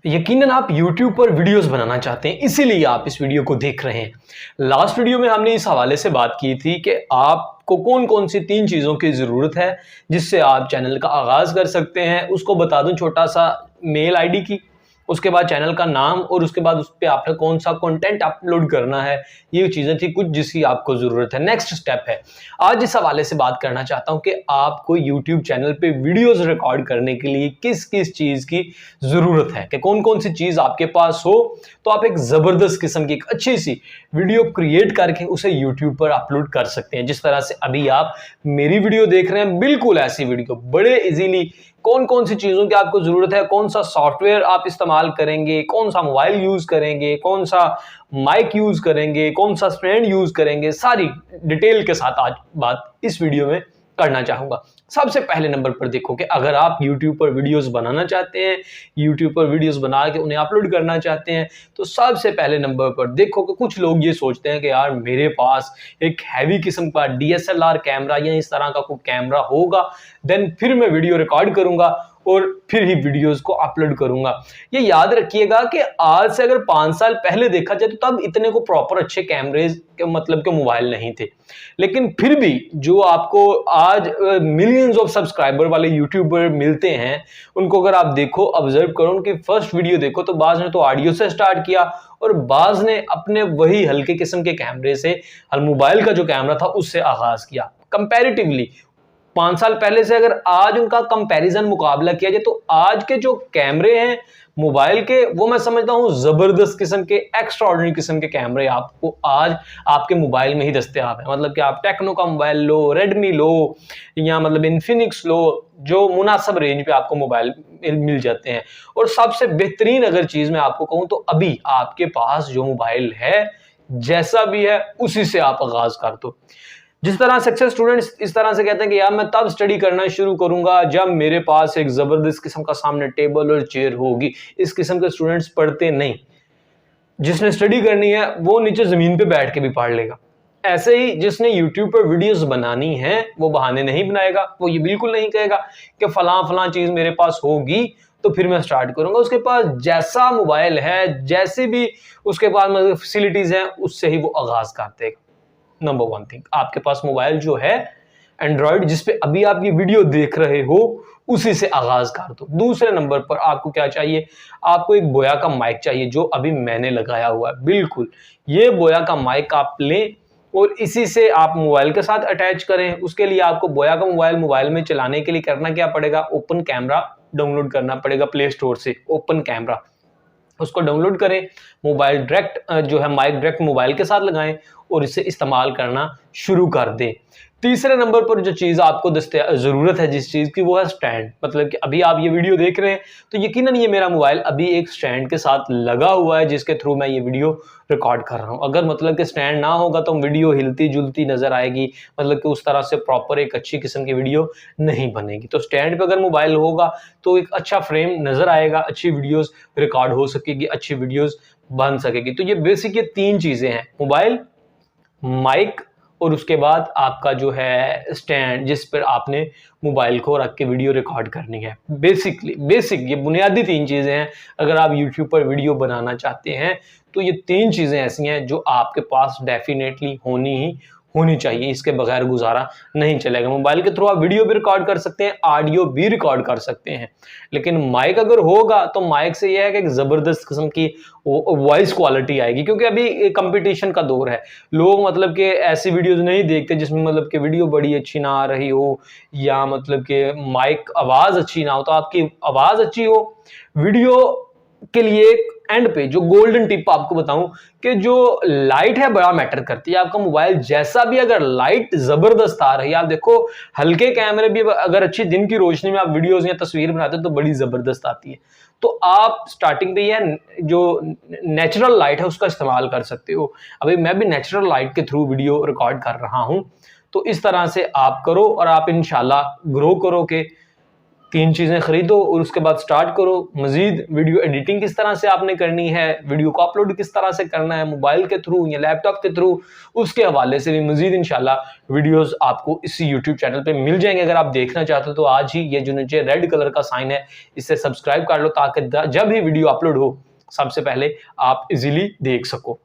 यकीनन आप YouTube पर वीडियोस बनाना चाहते हैं, इसीलिए आप इस वीडियो को देख रहे हैं। लास्ट वीडियो में हमने इस हवाले से बात की थी कि आपको कौन-कौन सी 3 चीज़ों की ज़रूरत है, जिससे आप चैनल का आगाज़ कर सकते हैं। उसको बता दूँ छोटा-सा मेल आईडी की, उसके बाद चैनल का नाम और उसके बाद उस पे आपने कौन-सा कंटेंट अपलोड करना है। ये चीज़ें थी कुछ जिसकी आपको ज़रूरत है। नेक्स्ट स्टेप है, आज इस हवाले से बात करना चाहता हूँ कि आपको YouTube चैनल पे वीडियोस रिकॉर्ड करने के लिए किस-किस चीज़ की ज़रूरत है, कि कौन-कौन सी चीज़ आपके पास हो तो आप एक ज़बरदस्त किस्म की एक अच्छी-सी वीडियो क्रिएट करके उसे YouTube पर अपलोड कर सकते हैं। जिस तरह से अभी आप मेरी वीडियो देख रहे हैं, बिल्कुल ऐसी वीडियो बड़े ईज़िली कौन-कौन सी चीज़ों की आपको ज़रूरत है, कौन-सा सॉफ्टवेयर आप इस्तेमाल करेंगे, कौन-सा मोबाइल यूज़ करेंगे, कौन-सा माइक यूज़ करेंगे, कौन-सा स्टैंड यूज़ करेंगे, सारी डिटेल के साथ आज बात इस वीडियो में करना चाहूँगा। सबसे पहले नंबर पर देखो कि अगर आप YouTube पर वीडियोस बनाना चाहते हैं, YouTube पर वीडियोस बना के उन्हें अपलोड करना चाहते हैं, तो सबसे पहले नंबर पर देखो कि कुछ लोग ये सोचते हैं कि यार मेरे पास एक हैवी किस्म का DSLR कैमरा या इस तरह का कोई कैमरा होगा, देन फिर मैं वीडियो रिकॉर्ड करूँगा और फिर ही वीडियोस को अपलोड करूँगा। ये याद रखिएगा कि आज से अगर 5 साल पहले देखा जाए तो तब इतने को प्रॉपर अच्छे कैमरेज के मतलब के मोबाइल नहीं थे। लेकिन फिर भी जो आपको आज मिलियंस ऑफ सब्सक्राइबर वाले यूट्यूबर मिलते हैं, उनको अगर आप देखो, ऑब्जर्व करो, उनकी फर्स्ट वीडियो देखो तो बाज़ ने तो ऑडियो से स्टार्ट किया और बाज़ ने अपने वही हल्के किस्म के कैमरे से, मोबाइल का जो कैमरा था उससे आगाज़ किया। कंपैरेटिवली 5 साल पहले से अगर आज उनका कंपैरिजन मुकाबला किया जाए तो आज के जो कैमरे हैं मोबाइल के, वो मैं समझता हूँ जबरदस्त किस्म के, एक्स्ट्राऑर्डिनरी किस्म के कैमरे आपको आज आपके मोबाइल में ही दस्तयाब है। मतलब कि आप टेक्नो का मोबाइल लो, रेडमी लो या मतलब इन्फिनिक्स लो, जो मुनासिब रेंज पे आपको मोबाइल मिल जाते हैं। और सबसे बेहतरीन अगर चीज मैं आपको कहूँ तो अभी आपके पास जो मोबाइल है, जैसा भी है उसी से आप आगाज कर दो। जिस तरह सक्सेस स्टूडेंट्स इस तरह से कहते हैं कि यार मैं तब स्टडी करना शुरू करूंगा जब मेरे पास एक जबरदस्त किस्म का सामने टेबल और चेयर होगी। इस किस्म के स्टूडेंट्स पढ़ते नहीं। जिसने स्टडी करनी है वो नीचे जमीन पे बैठ के भी पढ़ लेगा। ऐसे ही जिसने YouTube पर वीडियोस बनानी है वो बहाने नहीं बनाएगा, वो ये बिल्कुल नहीं कहेगा कि फलां फलां चीज मेरे पास होगी तो फिर मैं स्टार्ट करूंगा। उसके पास जैसा मोबाइल है, जैसे भी उसके पास मतलब फैसिलिटीज हैं, उससे ही वो आगाज कर देगा। नंबर 1 थिंग, आपके पास मोबाइल जो है एंड्रॉइड जिसपे अभी आप ये वीडियो देख रहे हो, उसी से आगाज कर दो। दूसरे नंबर पर आपको क्या चाहिए? आपको एक बोया का माइक चाहिए, जो अभी मैंने लगाया हुआ है। बिल्कुल ये बोया का माइक आप लें और इसी से आप मोबाइल के साथ अटैच करें। उसके लिए आपको बोया का मोबाइल में चलाने के लिए करना क्या पड़ेगा? ओपन कैमरा डाउनलोड करना पड़ेगा प्ले स्टोर से। ओपन कैमरा उसको डाउनलोड करें, मोबाइल डायरेक्ट जो है माइक डायरेक्ट मोबाइल के साथ लगाएं और इसे इस्तेमाल करना शुरू कर दें। तीसरे नंबर पर जो चीज़ आपको ज़रूरत है जिस चीज़ की, वो है स्टैंड। मतलब कि अभी आप ये वीडियो देख रहे हैं तो यकीनन ये मेरा मोबाइल अभी एक स्टैंड के साथ लगा हुआ है जिसके थ्रू मैं ये वीडियो रिकॉर्ड कर रहा हूँ। अगर मतलब कि स्टैंड ना होगा तो वीडियो हिलती जुलती नज़र आएगी, मतलब कि उस तरह से प्रॉपर एक अच्छी किस्म की वीडियो नहीं बनेगी। तो स्टैंड पर अगर मोबाइल होगा तो एक अच्छा फ्रेम नज़र आएगा, अच्छी वीडियोज़ रिकॉर्ड हो सकेगी, अच्छी वीडियोज़ बन सकेगी। तो ये बेसिक ये 3 चीज़ें हैं, मोबाइल, माइक और उसके बाद आपका जो है स्टैंड, जिस पर आपने मोबाइल को रख के वीडियो रिकॉर्ड करनी है। बेसिक ये बुनियादी 3 चीज़ें हैं। अगर आप YouTube पर वीडियो बनाना चाहते हैं तो ये 3 चीज़ें ऐसी हैं जो आपके पास डेफिनेटली होनी चाहिए। इसके बगैर गुजारा नहीं चलेगा। मोबाइल के थ्रू आप वीडियो भी रिकॉर्ड कर सकते हैं, ऑडियो भी रिकॉर्ड कर सकते हैं, लेकिन माइक अगर होगा तो माइक से यह है कि एक ज़बरदस्त किस्म की वॉइस क्वालिटी आएगी। क्योंकि अभी कंपटीशन का दौर है, लोग मतलब कि ऐसी वीडियोस नहीं देखते जिसमें मतलब कि वीडियो बड़ी अच्छी ना आ रही हो या मतलब कि माइक आवाज़ अच्छी ना हो। तो आपकी आवाज़ अच्छी हो, वीडियो के लिए एंड पे जो गोल्डन टिप आपको बताऊं कि जो लाइट है बड़ा मैटर करती है। आपका मोबाइल जैसा भी अगर लाइट जबरदस्त आ रही है, आप देखो हल्के कैमरे भी अगर अच्छी दिन की रोशनी में आप वीडियोस या तस्वीर बनाते हो तो बड़ी जबरदस्त आती है। तो आप स्टार्टिंग पे यह जो नेचुरल लाइट है उसका इस्तेमाल कर सकते हो। अभी मैं भी नेचुरल लाइट के थ्रू वीडियो रिकॉर्ड कर रहा हूं। तो इस तरह से आप करो और आप इंशाल्लाह ग्रो करो के 3 चीज़ें खरीदो और उसके बाद स्टार्ट करो। मज़ीद वीडियो एडिटिंग किस तरह से आपने करनी है, वीडियो को अपलोड किस तरह से करना है, मोबाइल के थ्रू या लैपटॉप के थ्रू, उसके हवाले से भी मज़ीद इंशाल्लाह वीडियोस आपको इसी यूट्यूब चैनल पे मिल जाएंगे। अगर आप देखना चाहते हो तो आज ही ये जो नीचे रेड कलर का साइन है इससे सब्सक्राइब कर लो, ताकि जब भी वीडियो अपलोड हो सबसे पहले आप इजीली देख सको।